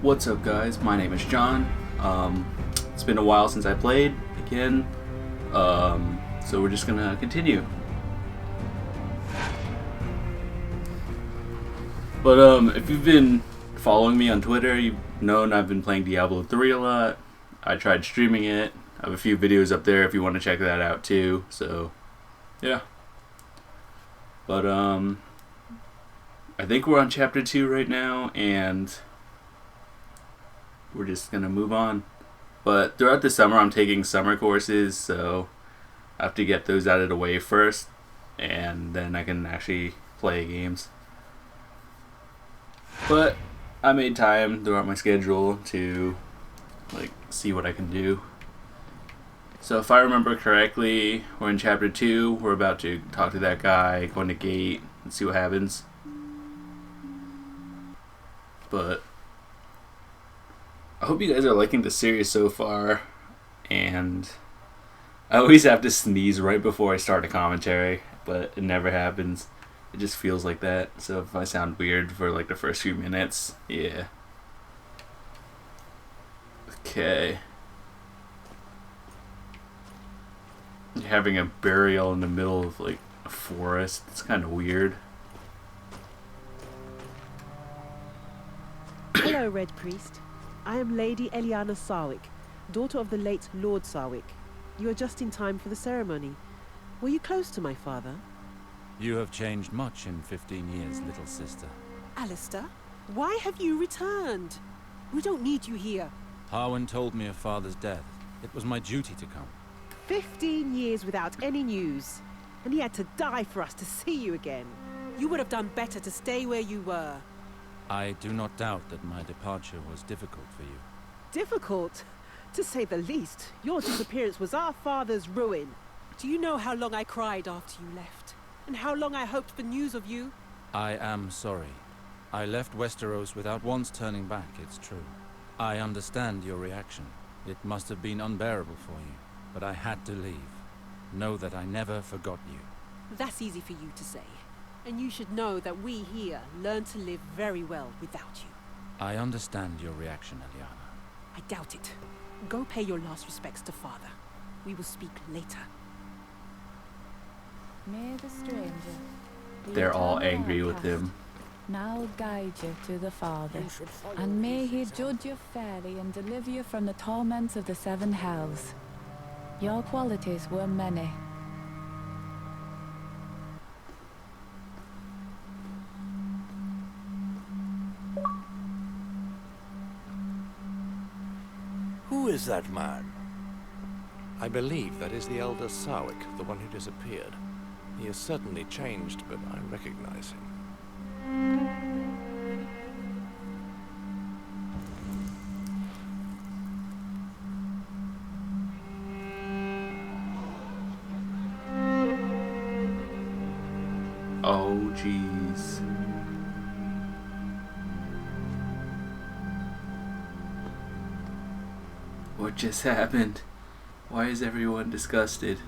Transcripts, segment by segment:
What's up, guys? My name is John. It's been a while since I played again, so we're just gonna continue. But if you've been following me on Twitter, you've known I've been playing Diablo 3 a lot. I tried streaming it. I have a few videos up there if you want to check that out too. So, yeah. But I think we're on chapter 2 right now, and we're just gonna move on. But throughout the summer, I'm taking summer courses, so I have to get those out of the way first, and then I can actually play games. But I made time throughout my schedule to see what I can do. So if I remember correctly, we're in chapter 2. We're about to talk to that guy, go in the gate, and see what happens. But I hope you guys are liking the series so far, and I always have to sneeze right before I start a commentary, but it never happens. It just feels like that, so if I sound weird for the first few minutes, yeah. Okay. Having a burial in the middle of a forest, it's kind of weird. Hello, Red Priest. I am Lady Eliana Sarwick, daughter of the late Lord Sarwick. You are just in time for the ceremony. Were you close to my father? You have changed much in 15 years, little sister. Alistair, why have you returned? We don't need you here. Harwin told me of father's death. It was my duty to come. 15 years without any news, and he had to die for us to see you again. You would have done better to stay where you were. I do not doubt that my departure was difficult for you. Difficult? To say the least. Your disappearance was our father's ruin. Do you know how long I cried after you left? And how long I hoped for news of you? I am sorry. I left Westeros without once turning back, it's true. I understand your reaction. It must have been unbearable for you, but I had to leave. Know that I never forgot you. That's easy for you to say. And you should know that we here learn to live very well without you. I understand your reaction, Eliana. I doubt it. Go pay your last respects to father. We will speak later. May the stranger, the They're all eternal angry with outcast, him. now guide you to the Father, and may he judge you fairly and deliver you from the torments of the seven hells. Your qualities were many. Who is that man? I believe that is the elder Sarwick, the one who disappeared. He has certainly changed, but I recognize him. Oh, jeez. What just happened? Why is everyone disgusted?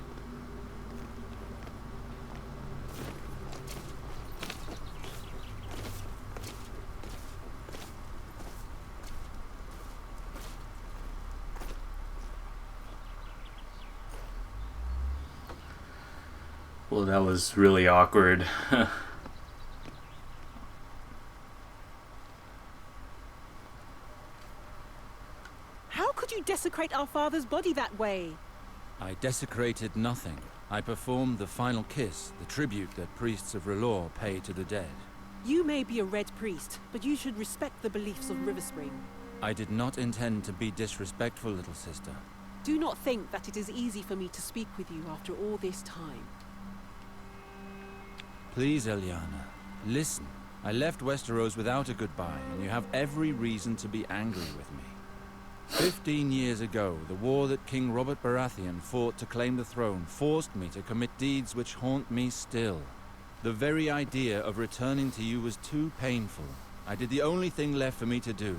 Well, that was really awkward. How could you desecrate our father's body that way? I desecrated nothing. I performed the final kiss, the tribute that priests of R'hllor pay to the dead. You may be a Red Priest, but you should respect the beliefs of Riverspring. I did not intend to be disrespectful, little sister. Do not think that it is easy for me to speak with you after all this time. Please, Eliana, listen. I left Westeros without a goodbye, and you have every reason to be angry with me. 15 years ago, the war that King Robert Baratheon fought to claim the throne forced me to commit deeds which haunt me still. The very idea of returning to you was too painful. I did the only thing left for me to do.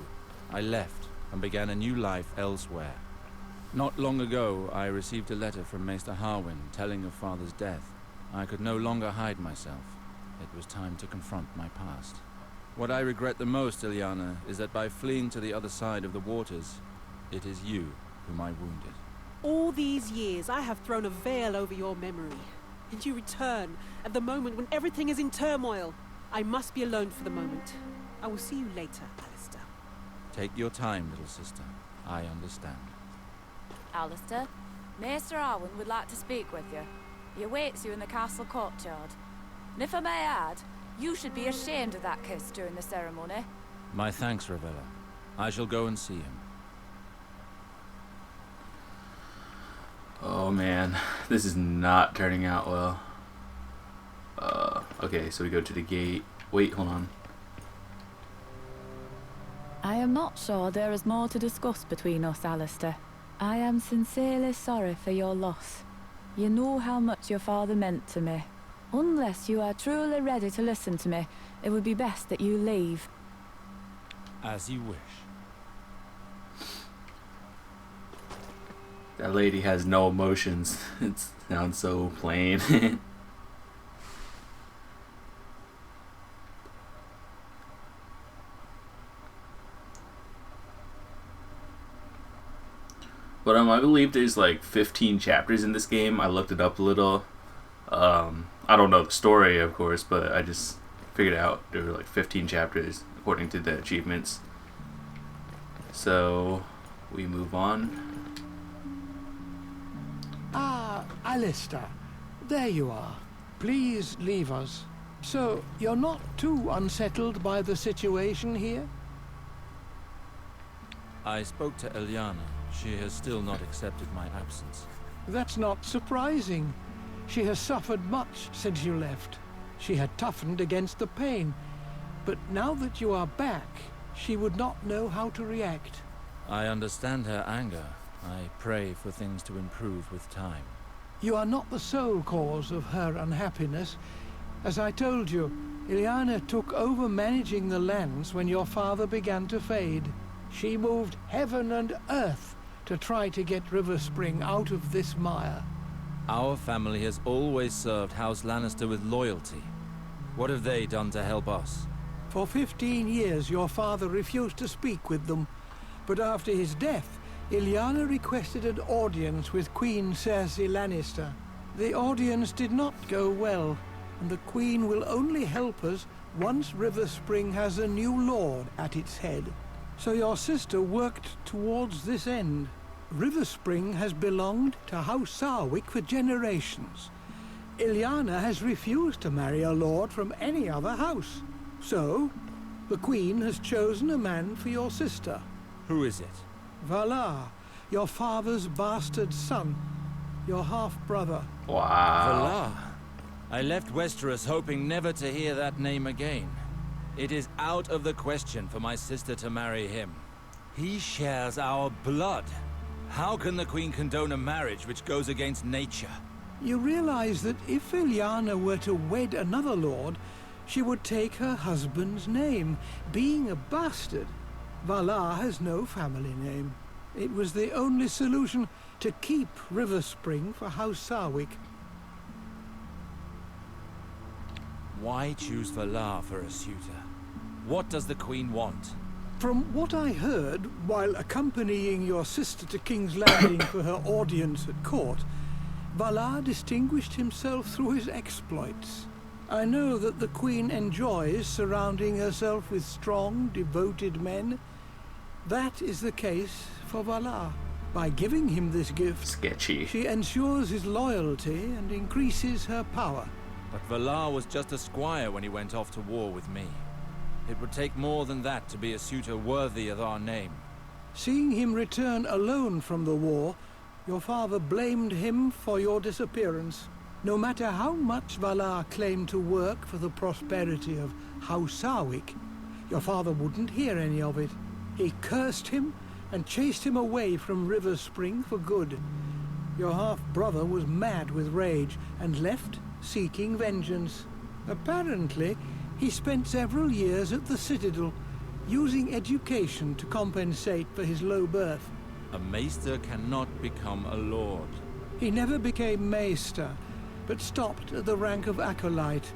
I left and began a new life elsewhere. Not long ago, I received a letter from Maester Harwin telling of Father's death. I could no longer hide myself. It was time to confront my past. What I regret the most, Ilyana, is that by fleeing to the other side of the waters, it is you whom I wounded. All these years, I have thrown a veil over your memory. And you return at the moment when everything is in turmoil. I must be alone for the moment. I will see you later, Alistair. Take your time, little sister. I understand. Alistair, Maester Arwen would like to speak with you. He awaits you in the castle courtyard. And if I may add, you should be ashamed of that kiss during the ceremony. My thanks, Ravella. I shall go and see him. Oh man, this is not turning out well. Okay, so we go to the gate. Wait, hold on. I am not sure there is more to discuss between us, Alistair. I am sincerely sorry for your loss. You know how much your father meant to me. Unless you are truly ready to listen to me, it would be best that you leave. As you wish. That lady has no emotions. It sounds so plain. But I believe there's like 15 chapters in this game. I looked it up a little. I don't know the story, of course, but I just figured out there were like 15 chapters according to the achievements. So we move on. Ah, Alistair. There you are. Please leave us. So, you're not too unsettled by the situation here? I spoke to Ilyana. She has still not accepted my absence. That's not surprising. She has suffered much since you left. She had toughened against the pain. But now that you are back, she would not know how to react. I understand her anger. I pray for things to improve with time. You are not the sole cause of her unhappiness. As I told you, Ilyana took over managing the lands when your father began to fade. She moved heaven and earth to try to get River Spring out of this mire. Our family has always served House Lannister with loyalty. What have they done to help us? For 15 years your father refused to speak with them, but after his death, Ilyana requested an audience with Queen Cersei Lannister. The audience did not go well, and the Queen will only help us once River Spring has a new lord at its head. So your sister worked towards this end. River Spring has belonged to House Sarwick for generations. Ilyana has refused to marry a lord from any other house. So, the Queen has chosen a man for your sister. Who is it? Valar, your father's bastard son, your half-brother. Wow. Valar. I left Westeros hoping never to hear that name again. It is out of the question for my sister to marry him. He shares our blood. How can the Queen condone a marriage which goes against nature? You realize that if Ilyana were to wed another lord, she would take her husband's name. Being a bastard, Valar has no family name. It was the only solution to keep River Spring for House Sarwick. Why choose Valar for a suitor? What does the Queen want? From what I heard while accompanying your sister to King's Landing for her audience at court, Valar distinguished himself through his exploits. I know that the Queen enjoys surrounding herself with strong, devoted men. That is the case for Valar. By giving him this gift, Sketchy. she ensures his loyalty and increases her power. But Valar was just a squire when he went off to war with me. It would take more than that to be a suitor worthy of our name. Seeing him return alone from the war, your father blamed him for your disappearance. No matter how much Valar claimed to work for the prosperity of House Sarwick, your father wouldn't hear any of it. He cursed him and chased him away from River Spring for good. Your half-brother was mad with rage and left seeking vengeance. Apparently, he spent several years at the Citadel, using education to compensate for his low birth. A maester cannot become a lord. He never became maester, but stopped at the rank of acolyte.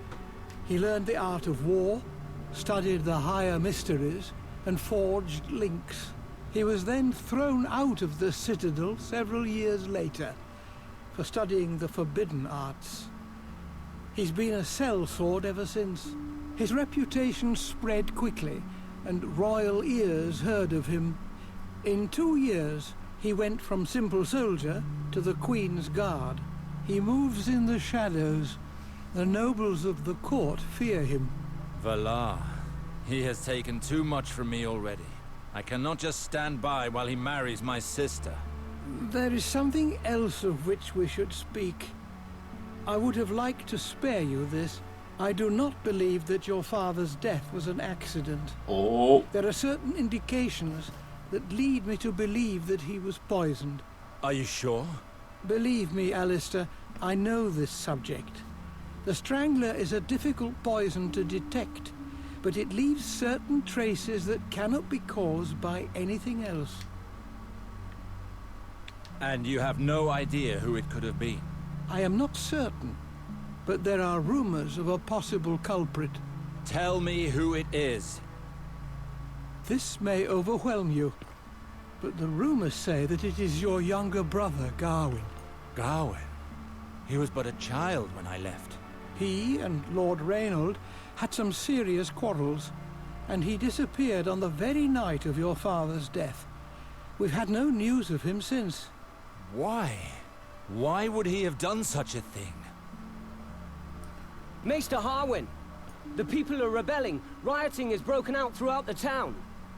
He learned the art of war, studied the higher mysteries, and forged links. He was then thrown out of the citadel several years later for studying the forbidden arts. He's been a sellsword ever since. His reputation spread quickly, and royal ears heard of him. In 2 years, he went from simple soldier to the Queen's Guard. He moves in the shadows. The nobles of the court fear him. Valar. He has taken too much from me already. I cannot just stand by while he marries my sister. There is something else of which we should speak. I would have liked to spare you this. I do not believe that your father's death was an accident. Oh. There are certain indications that lead me to believe that he was poisoned. Are you sure? Believe me, Alistair, I know this subject. The Strangler is a difficult poison to detect, but it leaves certain traces that cannot be caused by anything else. And you have no idea who it could have been? I am not certain, but there are rumors of a possible culprit. Tell me who it is. This may overwhelm you, but the rumors say that it is your younger brother, Gawain. Gawain? He was but a child when I left. He and Lord Reynold had some serious quarrels, and he disappeared on the very night of your father's death. We've had no news of him since. Why? Why would he have done such a thing? Maester Harwin! The people are rebelling. Rioting has broken out throughout the town.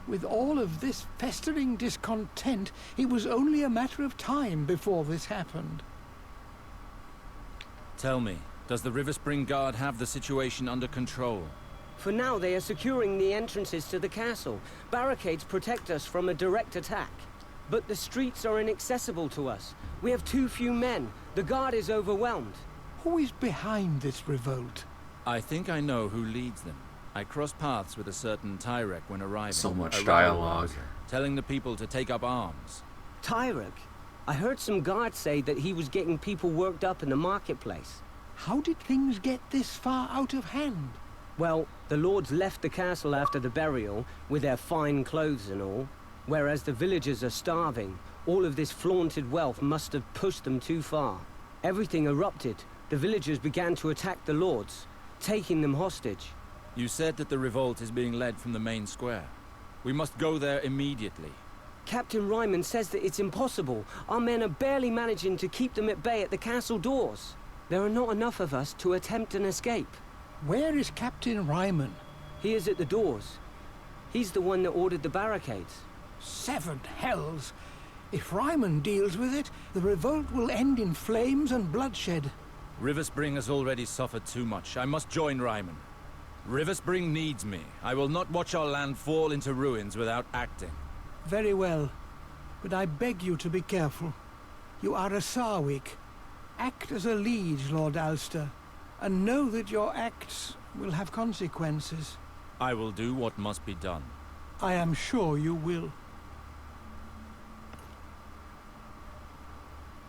With all of this festering discontent, it was only a matter of time before this happened. Tell me, does the Riverspring Guard have the situation under control? For now, they are securing the entrances to the castle. Barricades protect us from a direct attack. But the streets are inaccessible to us. We have too few men. The guard is overwhelmed. Who is behind this revolt? I think I know who leads them. I crossed paths with a certain Tyrek when arriving. So much A rebel dialogue. officer, telling the people to take up arms. Tyrek? I heard some guards say that he was getting people worked up in the marketplace. How did things get this far out of hand? Well, the lords left the castle after the burial, with their fine clothes and all. Whereas the villagers are starving. All of this flaunted wealth must have pushed them too far. Everything erupted. The villagers began to attack the lords, taking them hostage. You said that the revolt is being led from the main square. We must go there immediately. Captain Ryman says that it's impossible. Our men are barely managing to keep them at bay at the castle doors. There are not enough of us to attempt an escape. Where is Captain Ryman? He is at the doors. He's the one that ordered the barricades. 7 hells! If Ryman deals with it, the revolt will end in flames and bloodshed. Riverspring has already suffered too much. I must join Ryman. Riverspring needs me. I will not watch our land fall into ruins without acting. Very well, but I beg you to be careful. You are a Sarwick. Act as a liege, Lord Alster, and know that your acts will have consequences. I will do what must be done. I am sure you will.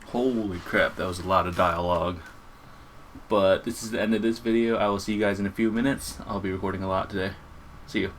Holy crap, that was a lot of dialogue. But this is the end of this video. I will see you guys in a few minutes. I'll be recording a lot today. See you.